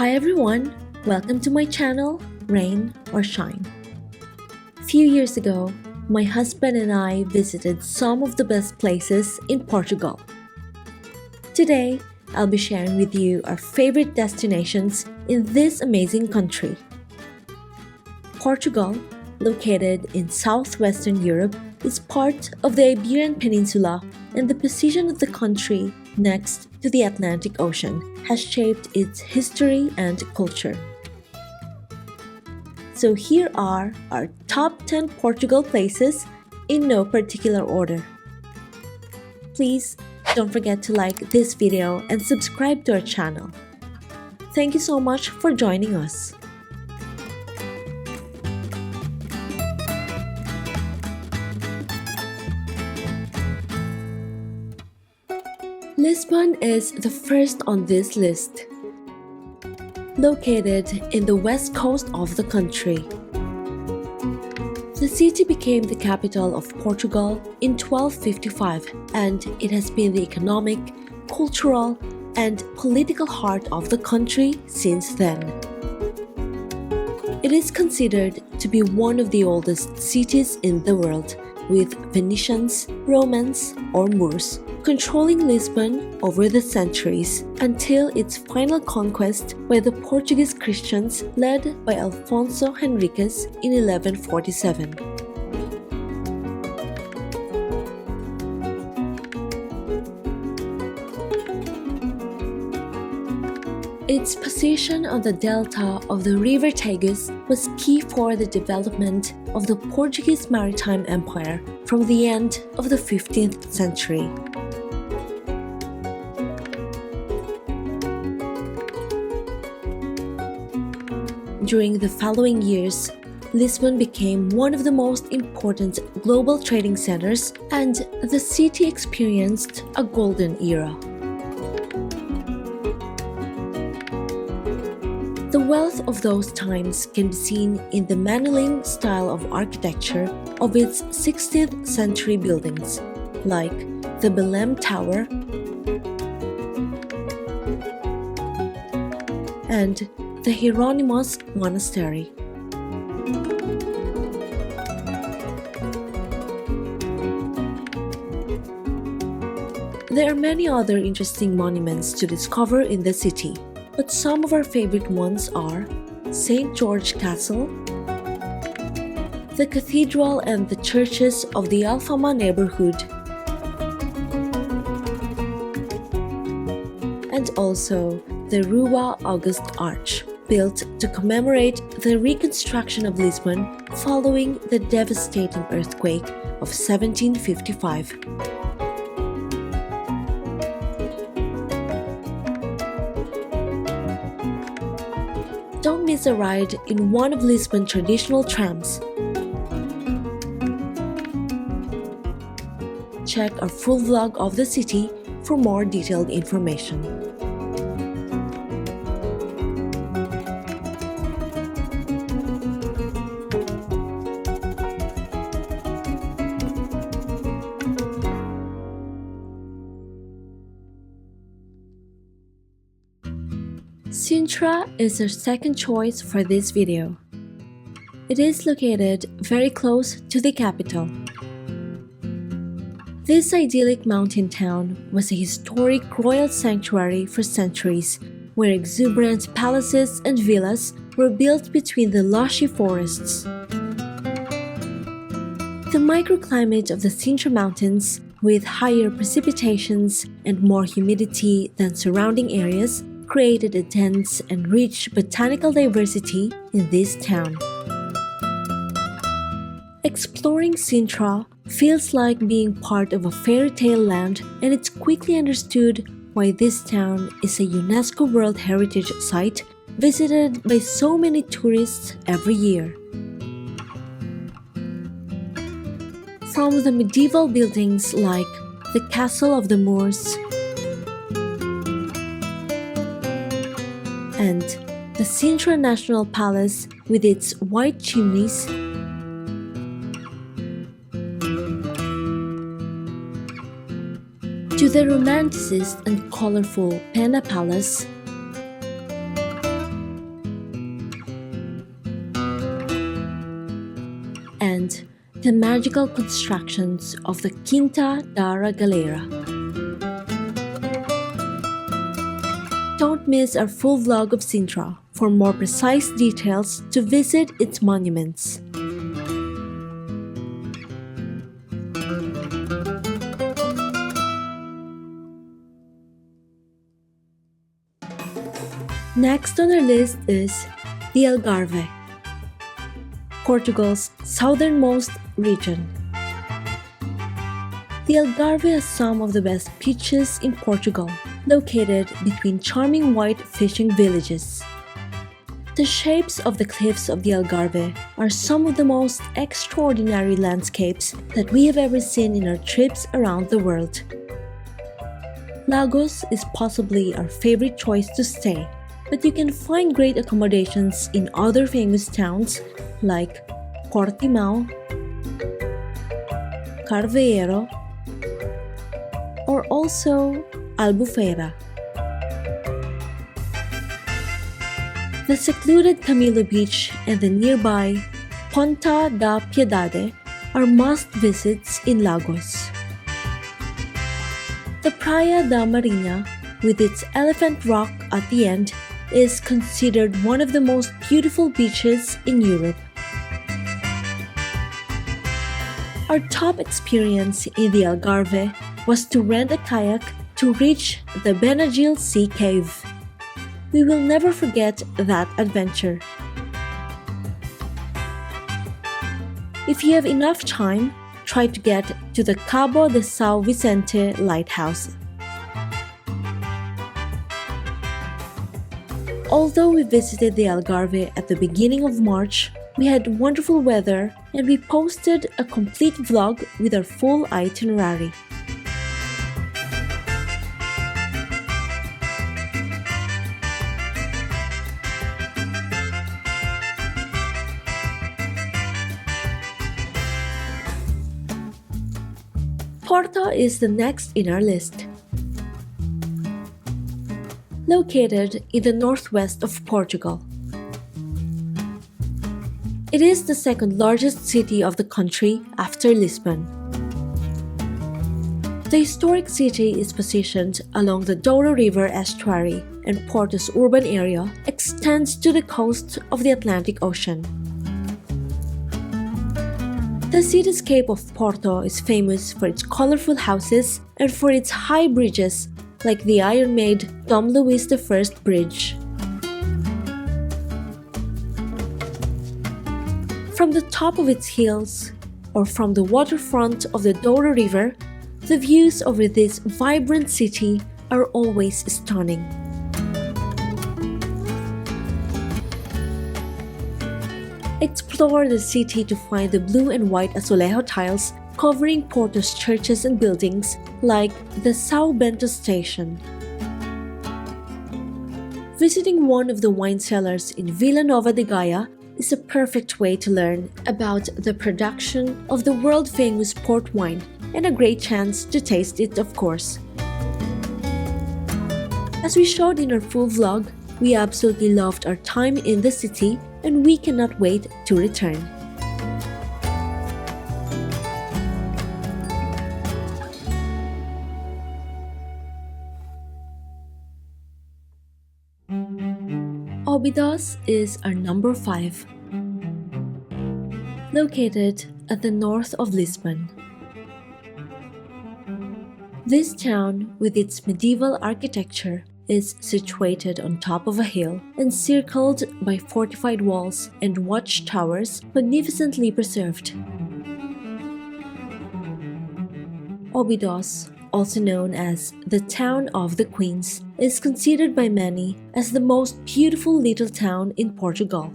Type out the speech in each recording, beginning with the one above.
Hi everyone, welcome to my channel, Rain or Shine. A few years ago, my husband and I visited some of the best places in Portugal. Today, I'll be sharing with you our favorite destinations in this amazing country. Portugal, located in southwestern Europe, is part of the Iberian Peninsula, and the position of the country next to the Atlantic Ocean has shaped its history and culture. So here are our top 10 Portugal places in no particular order. Please don't forget to like this video and subscribe to our channel. Thank you so much for joining us. Lisbon is the first on this list. Located in the west coast of the country, the city became the capital of Portugal in 1255, and it has been the economic, cultural, and political heart of the country since then. It is considered to be one of the oldest cities in the world, with Venetians, Romans, or Moors controlling Lisbon over the centuries until its final conquest by the Portuguese Christians led by Alfonso Henriques in 1147. Its position on the delta of the river Tagus was key for the development of the Portuguese maritime empire from the end of the 15th century. During the following years, Lisbon became one of the most important global trading centers, and the city experienced a golden era. The wealth of those times can be seen in the Manueline style of architecture of its 16th century buildings, like the Belém Tower and the Hieronymus Monastery. There are many other interesting monuments to discover in the city, but some of our favorite ones are St. George Castle, the cathedral and the churches of the Alfama neighborhood, and also the Rua August Arch, built to commemorate the reconstruction of Lisbon following the devastating earthquake of 1755. Don't miss a ride in one of Lisbon's traditional trams. Check our full vlog of the city for more detailed information. Sintra is our second choice for this video. It is located very close to the capital. This idyllic mountain town was a historic royal sanctuary for centuries, where exuberant palaces and villas were built between the lushy forests. The microclimate of the Sintra Mountains, with higher precipitations and more humidity than surrounding areas, created a dense and rich botanical diversity in this town. Exploring Sintra feels like being part of a fairy tale land, and it's quickly understood why this town is a UNESCO World Heritage Site visited by so many tourists every year. From the medieval buildings like the Castle of the Moors and the Sintra National Palace with its white chimneys, to the romanticist and colorful Pena Palace, the magical constructions of the Quinta da Galera. Don't miss our full vlog of Sintra for more precise details to visit its monuments. Next on our list is the Algarve, Portugal's southernmost region. The Algarve has some of the best beaches in Portugal, located between charming white fishing villages. The shapes of the cliffs of the Algarve are some of the most extraordinary landscapes that we have ever seen in our trips around the world. Lagos is possibly our favorite choice to stay, but you can find great accommodations in other famous towns like Portimão, Carveiro, or also Albufeira. The secluded Camilo Beach and the nearby Ponta da Piedade are must-visits in Lagos. The Praia da Marinha, with its elephant rock at the end, is considered one of the most beautiful beaches in Europe. Our top experience in the Algarve was to rent a kayak to reach the Benagil Sea Cave. We will never forget that adventure. If you have enough time, try to get to the Cabo de São Vicente lighthouse. Although we visited the Algarve at the beginning of March, we had wonderful weather and we posted a complete vlog with our full itinerary. Porto is the next in our list. Located in the northwest of Portugal. It is the second largest city of the country after Lisbon. The historic city is positioned along the Douro River estuary, and Porto's urban area extends to the coast of the Atlantic Ocean. The cityscape of Porto is famous for its colorful houses and for its high bridges, like the iron-made Dom Luís I Bridge. From the top of its hills, or from the waterfront of the Douro River, the views over this vibrant city are always stunning. Explore the city to find the blue and white azulejo tiles covering Porto's churches and buildings like the São Bento station. Visiting one of the wine cellars in Vila Nova de Gaia is a perfect way to learn about the production of the world-famous port wine and a great chance to taste it, of course. As we showed in our full vlog, we absolutely loved our time in the city and we cannot wait to return. Obidos is our number 5, located at the north of Lisbon. This town, with its medieval architecture, is situated on top of a hill, encircled by fortified walls and watchtowers magnificently preserved. Obidos, also known as the Town of the Queens, is considered by many as the most beautiful little town in Portugal.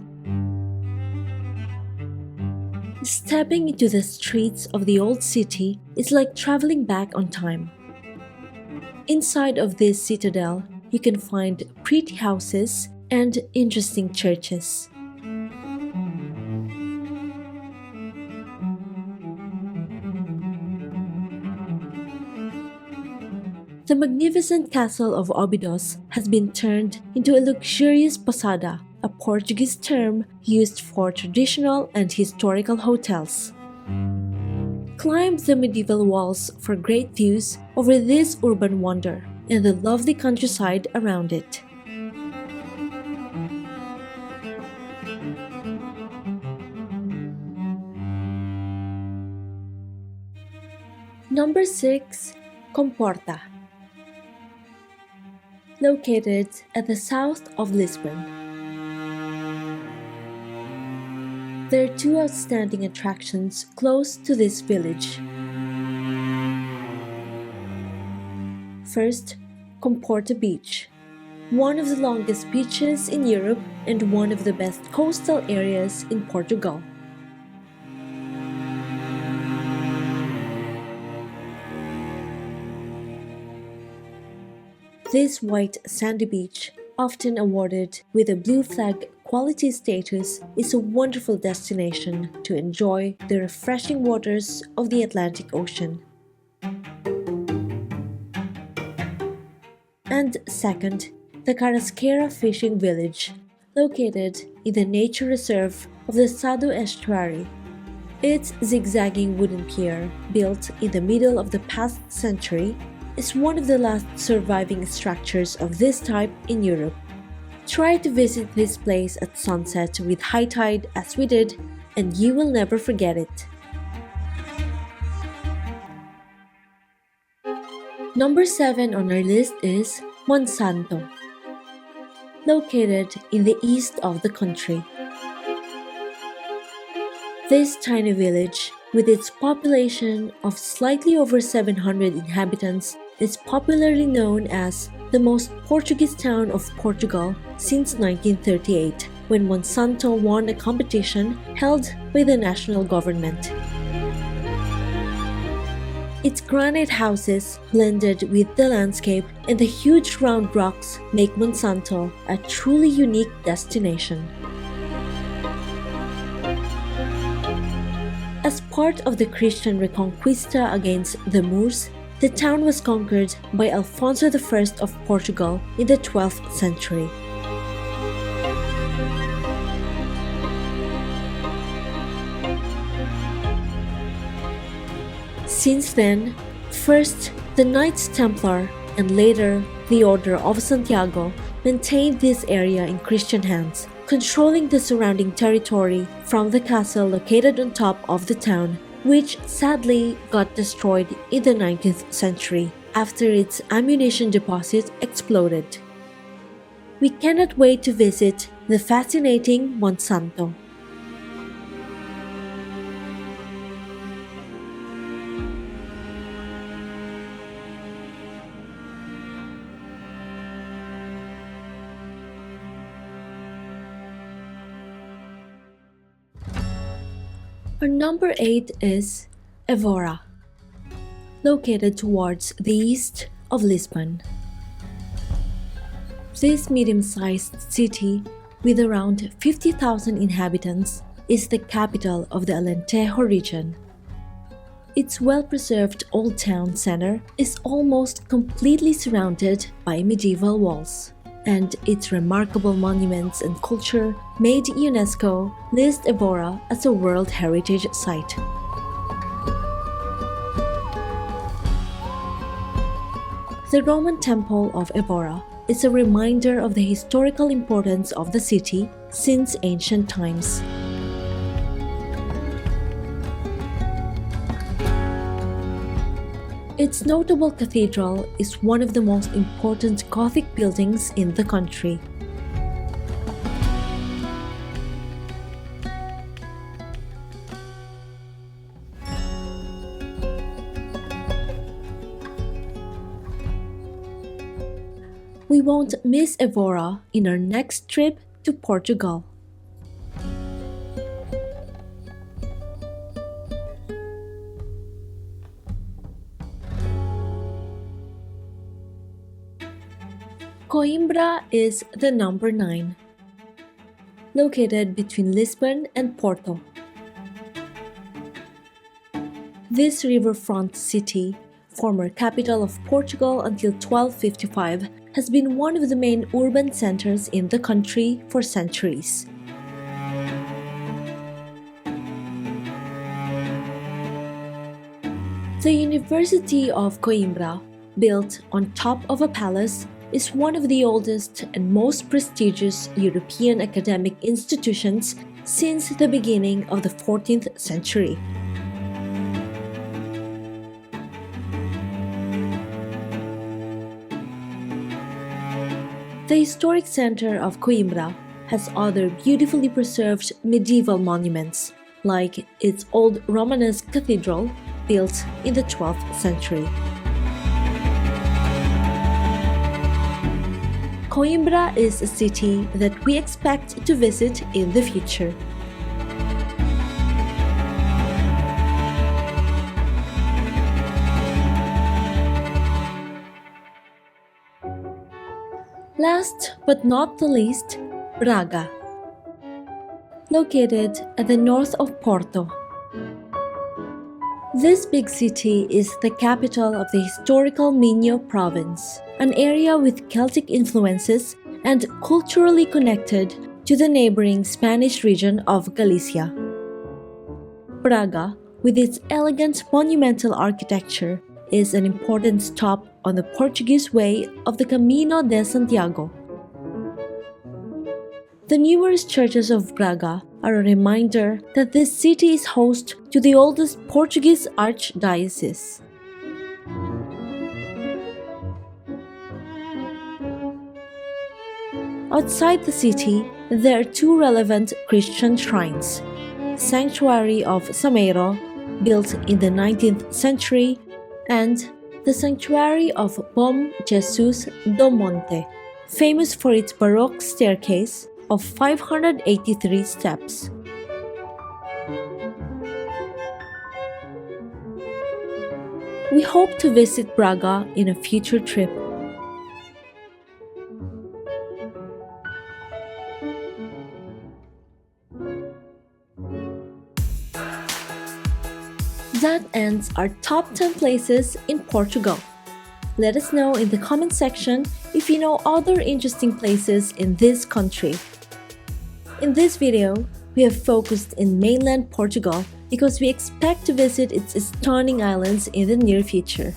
Stepping into the streets of the old city is like traveling back on time. Inside of this citadel, you can find pretty houses and interesting churches. The magnificent castle of Obidos has been turned into a luxurious posada, a Portuguese term used for traditional and historical hotels. Climb the medieval walls for great views over this urban wonder and the lovely countryside around it. Number 6. Comporta. Located at the south of Lisbon. There are two outstanding attractions close to this village. First, Comporta Beach, one of the longest beaches in Europe and one of the best coastal areas in Portugal. This white sandy beach, often awarded with a blue flag quality status, is a wonderful destination to enjoy the refreshing waters of the Atlantic Ocean. And second, the Carrasqueira fishing village, located in the nature reserve of the Sado estuary. Its zigzagging wooden pier, built in the middle of the past century, is one of the last surviving structures of this type in Europe. Try to visit this place at sunset with high tide as we did, and you will never forget it. Number 7 on our list is Monsanto, located in the east of the country. This tiny village, with its population of slightly over 700 inhabitants, is popularly known as the most Portuguese town of Portugal since 1938, when Monsanto won a competition held by the national government. Its granite houses, blended with the landscape and the huge round rocks, make Monsanto a truly unique destination. As part of the Christian Reconquista against the Moors, the town was conquered by Alfonso I of Portugal in the 12th century. Since then, first the Knights Templar and later the Order of Santiago maintained this area in Christian hands, controlling the surrounding territory from the castle located on top of the town, which sadly got destroyed in the 19th century after its ammunition deposit exploded. We cannot wait to visit the fascinating Monsanto. Our number 8 is Evora, located towards the east of Lisbon. This medium-sized city, with around 50,000 inhabitants, is the capital of the Alentejo region. Its well-preserved old town center is almost completely surrounded by medieval walls, and its remarkable monuments and culture made UNESCO list Evora as a World Heritage Site. The Roman Temple of Evora is a reminder of the historical importance of the city since ancient times. Its notable cathedral is one of the most important Gothic buildings in the country. We won't miss Evora in our next trip to Portugal. Coimbra is the number 9, located between Lisbon and Porto. This riverfront city, former capital of Portugal until 1255, has been one of the main urban centers in the country for centuries. The University of Coimbra, built on top of a palace, is one of the oldest and most prestigious European academic institutions since the beginning of the 14th century. The historic center of Coimbra has other beautifully preserved medieval monuments, like its old Romanesque cathedral, built in the 12th century. Coimbra is a city that we expect to visit in the future. Last but not the least, Braga. Located at the north of Porto. This big city is the capital of the historical Minho province, an area with Celtic influences and culturally connected to the neighboring Spanish region of Galicia. Braga, with its elegant monumental architecture, is an important stop on the Portuguese way of the Camino de Santiago. The numerous churches of Braga are a reminder that this city is host to the oldest Portuguese archdiocese. Outside the city, there are two relevant Christian shrines: the Sanctuary of Sameiro, built in the 19th century, and the Sanctuary of Bom Jesus do Monte, famous for its Baroque staircase of 583 steps. We hope to visit Braga in a future trip. That ends our top 10 places in Portugal. Let us know in the comment section if you know other interesting places in this country. In this video, we have focused in mainland Portugal because we expect to visit its stunning islands in the near future.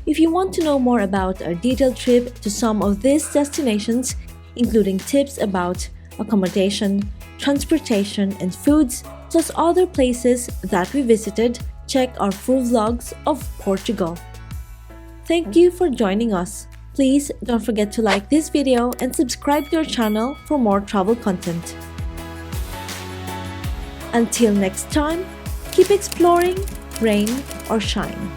If you want to know more about our detailed trip to some of these destinations, including tips about accommodation, transportation, and foods, plus other places that we visited, check our full vlogs of Portugal. Thank you for joining us. Please don't forget to like this video and subscribe to our channel for more travel content. Until next time, keep exploring, rain or shine.